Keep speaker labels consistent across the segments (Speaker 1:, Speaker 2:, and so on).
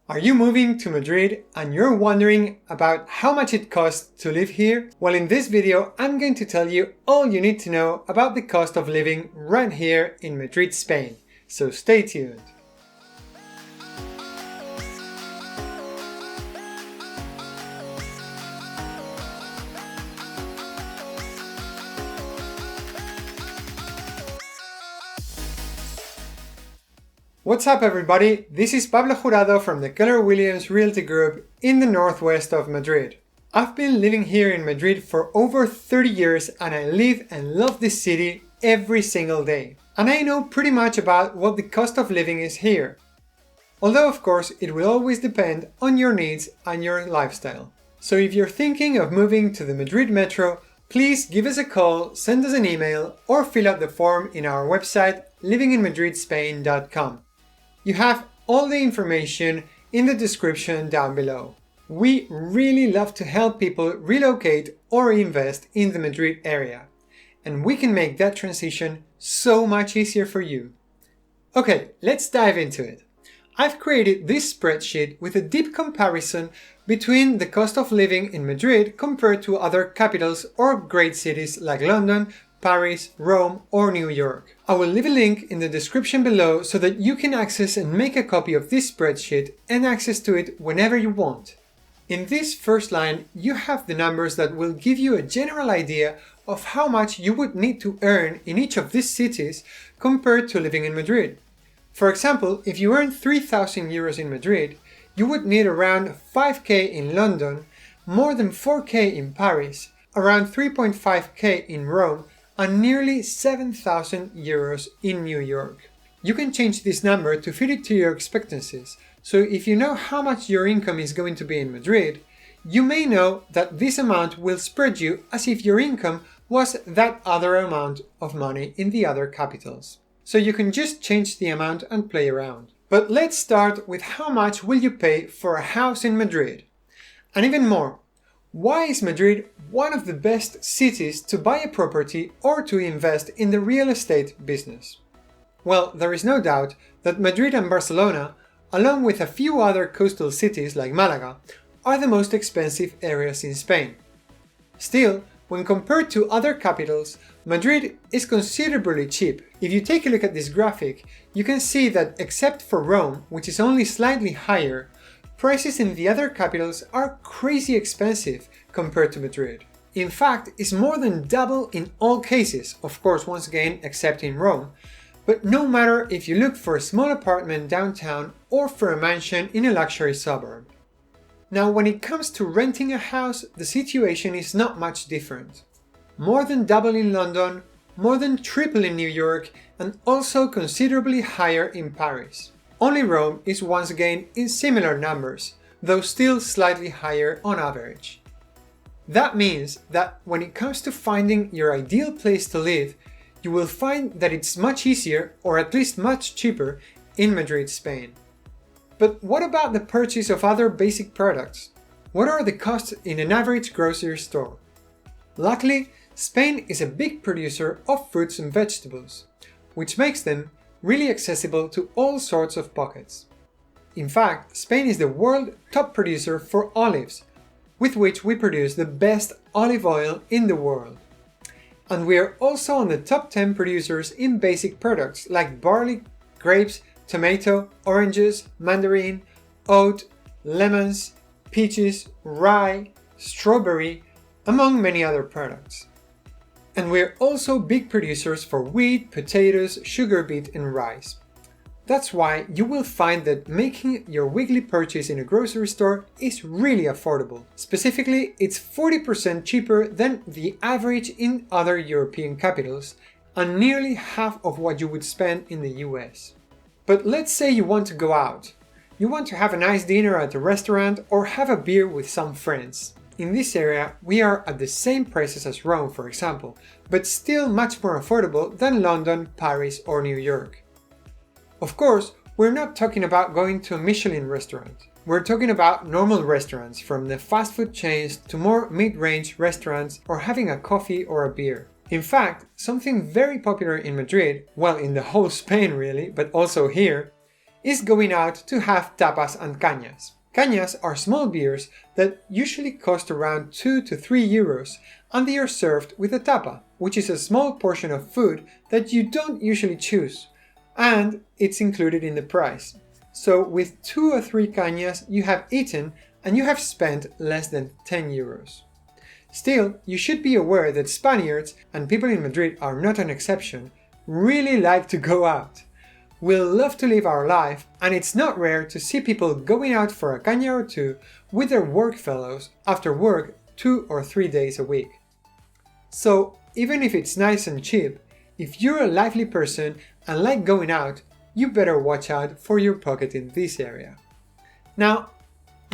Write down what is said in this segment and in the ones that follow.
Speaker 1: Are you moving to Madrid and you're wondering about how much it costs to live here? Well, in this video, I'm going to tell you all you need to know about the cost of living right here in Madrid, Spain. So stay tuned. What's up everybody, this is Pablo Jurado from the Keller Williams Realty Group in the northwest of Madrid. I've been living here in Madrid for over 30 years and I live and love this city every single day. And I know pretty much about what the cost of living is here. Although of course it will always depend on your needs and your lifestyle. So if you're thinking of moving to the Madrid Metro, please give us a call, send us an email or fill out the form in our website livinginmadridspain.com. You have all the information in the description down below. We really love to help people relocate or invest in the Madrid area, and we can make that transition so much easier for you. Okay, let's dive into it. I've created this spreadsheet with a deep comparison between the cost of living in Madrid compared to other capitals or great cities like London, Paris, Rome, or New York. I will leave a link in the description below so that you can access and make a copy of this spreadsheet and access to it whenever you want. In this first line, you have the numbers that will give you a general idea of how much you would need to earn in each of these cities compared to living in Madrid. For example, if you earn 3,000 euros in Madrid, you would need around 5k in London, more than 4k in Paris, around 3.5k in Rome, and nearly 7,000 euros in New York. You can change this number to fit it to your expectancies, so if you know how much your income is going to be in Madrid, you may know that this amount will spread you as if your income was that other amount of money in the other capitals. So you can just change the amount and play around. But let's start with how much will you pay for a house in Madrid? And even more, why is Madrid one of the best cities to buy a property or to invest in the real estate business? Well, there is no doubt that Madrid and Barcelona, along with a few other coastal cities like Malaga, are the most expensive areas in Spain. Still, when compared to other capitals, Madrid is considerably cheap. If you take a look at this graphic, you can see that except for Rome, which is only slightly higher, prices in the other capitals are crazy expensive compared to Madrid. In fact, it's more than double in all cases, of course once again except in Rome, but no matter if you look for a small apartment downtown or for a mansion in a luxury suburb. Now when it comes to renting a house, the situation is not much different. More than double in London, more than triple in New York, and also considerably higher in Paris. Only Rome is once again in similar numbers, though still slightly higher on average. That means that when it comes to finding your ideal place to live, you will find that it's much easier, or at least much cheaper, in Madrid, Spain. But what about the purchase of other basic products? What are the costs in an average grocery store? Luckily, Spain is a big producer of fruits and vegetables, which makes them really accessible to all sorts of pockets. In fact, Spain is the world top producer for olives, with which we produce the best olive oil in the world. And we are also on the top 10 producers in basic products like barley, grapes, tomato, oranges, mandarin, oat, lemons, peaches, rye, strawberry, among many other products. And we're also big producers for wheat, potatoes, sugar beet and rice. That's why you will find that making your weekly purchase in a grocery store is really affordable. Specifically, it's 40% cheaper than the average in other European capitals and nearly half of what you would spend in the US. But let's say you want to go out. You want to have a nice dinner at a restaurant or have a beer with some friends. In this area, we are at the same prices as Rome, for example, but still much more affordable than London, Paris or New York. Of course, we're not talking about going to a Michelin restaurant. We're talking about normal restaurants, from the fast food chains to more mid-range restaurants or having a coffee or a beer. In fact, something very popular in Madrid, well in the whole Spain really, but also here, is going out to have tapas and cañas. Cañas are small beers that usually cost around 2 to 3 euros, and they are served with a tapa, which is a small portion of food that you don't usually choose, and it's included in the price. So with 2 or 3 cañas you have eaten and you have spent less than 10 euros. Still, you should be aware that Spaniards, and people in Madrid are not an exception, really like to go out. We love to live our life, and it's not rare to see people going out for a caña or two with their work fellows after work 2 or 3 days a week. So, even if it's nice and cheap, if you're a lively person and like going out, you better watch out for your pocket in this area. Now,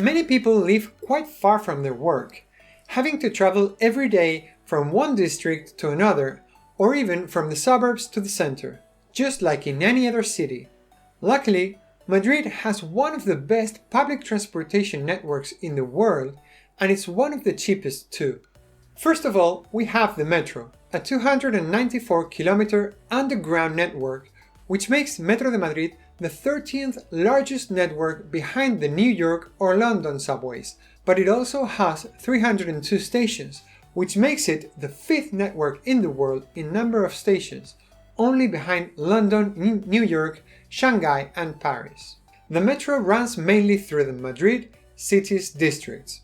Speaker 1: many people live quite far from their work, having to travel every day from one district to another, or even from the suburbs to the center, just like in any other city. Luckily, Madrid has one of the best public transportation networks in the world, and it's one of the cheapest too. First of all, we have the metro, a 294-kilometer underground network, which makes Metro de Madrid the 13th largest network behind the New York or London subways, but it also has 302 stations, which makes it the 5th network in the world in number of stations, only behind London, New York, Shanghai and Paris. The metro runs mainly through the Madrid city's districts,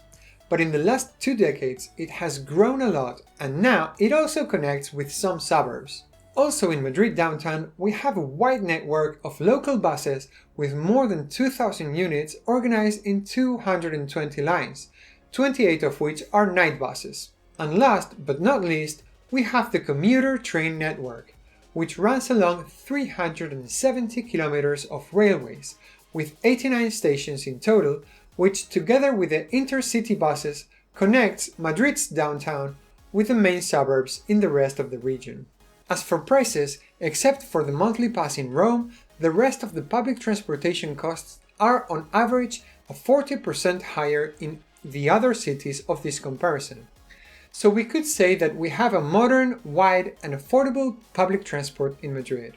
Speaker 1: but in the last 2 decades it has grown a lot, and now it also connects with some suburbs. Also in Madrid downtown we have a wide network of local buses with more than 2,000 units organized in 220 lines, 28 of which are night buses. And last but not least, we have the commuter train network, which runs along 370 kilometers of railways, with 89 stations in total, which together with the intercity buses connects Madrid's downtown with the main suburbs in the rest of the region. As for prices, except for the monthly pass in Rome, the rest of the public transportation costs are on average 40% higher in the other cities of this comparison. So we could say that we have a modern, wide and affordable public transport in Madrid.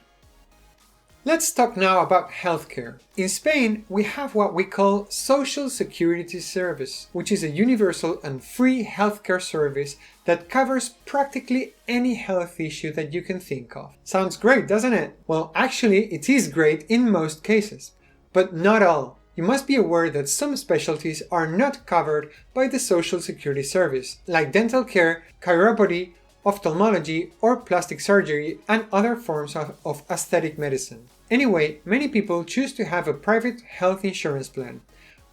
Speaker 1: Let's talk now about healthcare. In Spain, we have what we call Social Security Service, which is a universal and free healthcare service that covers practically any health issue that you can think of. Sounds great, doesn't it? Well, actually, it is great in most cases, but not all. You must be aware that some specialties are not covered by the Social Security Service, like dental care, chiropody, ophthalmology or plastic surgery and other forms of aesthetic medicine. Anyway, many people choose to have a private health insurance plan,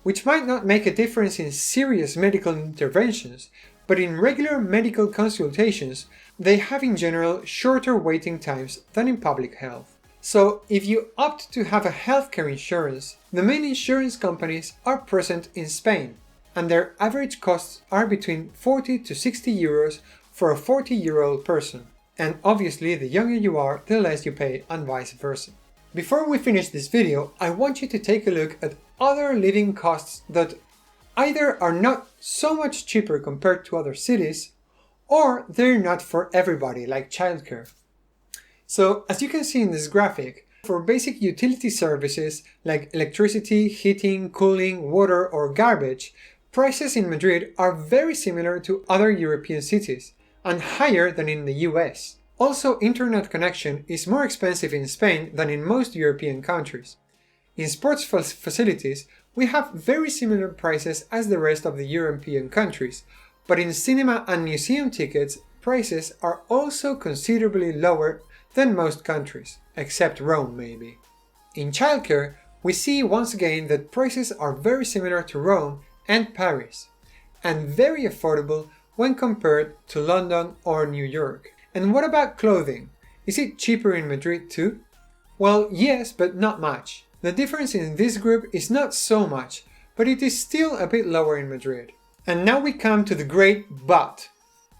Speaker 1: which might not make a difference in serious medical interventions, but in regular medical consultations, they have in general shorter waiting times than in public health. So, if you opt to have a healthcare insurance, the main insurance companies are present in Spain, and their average costs are between 40 to 60 euros for a 40-year-old person. And obviously, the younger you are, the less you pay, and vice versa. Before we finish this video, I want you to take a look at other living costs that either are not so much cheaper compared to other cities, or they're not for everybody, like childcare. So, as you can see in this graphic, for basic utility services like electricity, heating, cooling, water, or garbage, prices in Madrid are very similar to other European cities, and higher than in the US. Also, internet connection is more expensive in Spain than in most European countries. In sports facilities, we have very similar prices as the rest of the European countries, but in cinema and museum tickets, prices are also considerably lower than most countries, except Rome maybe. In childcare, we see once again that prices are very similar to Rome and Paris, and very affordable when compared to London or New York. And what about clothing? Is it cheaper in Madrid too? Well, yes, but not much. The difference in this group is not so much, but it is still a bit lower in Madrid. And now we come to the great but.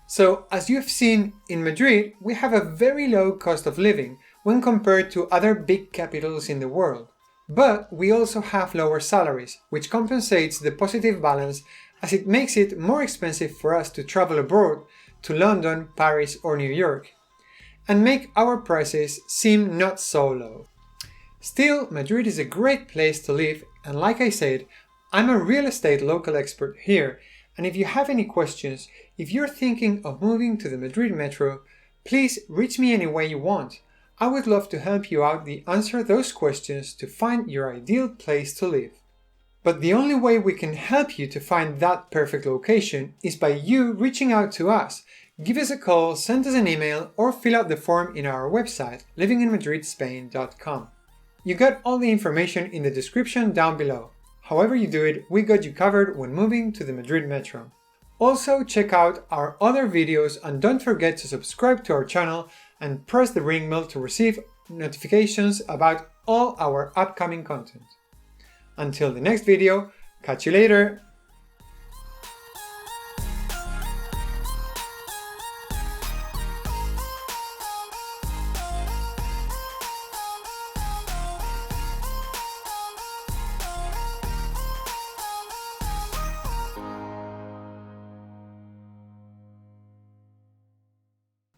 Speaker 1: So, as you've seen, in Madrid, we have a very low cost of living when compared to other big capitals in the world. But we also have lower salaries, which compensates the positive balance as it makes it more expensive for us to travel abroad to London, Paris or New York, and make our prices seem not so low. Still, Madrid is a great place to live, and like I said, I'm a real estate local expert here, and if you have any questions, if you're thinking of moving to the Madrid metro, please reach me any way you want. I would love to help you out to answer those questions to find your ideal place to live. But the only way we can help you to find that perfect location is by you reaching out to us. Give us a call, send us an email, or fill out the form in our website, livinginmadridspain.com. You got all the information in the description down below. However you do it, we got you covered when moving to the Madrid metro. Also, check out our other videos and don't forget to subscribe to our channel and press the ring bell to receive notifications about all our upcoming content. Until the next video, catch you later!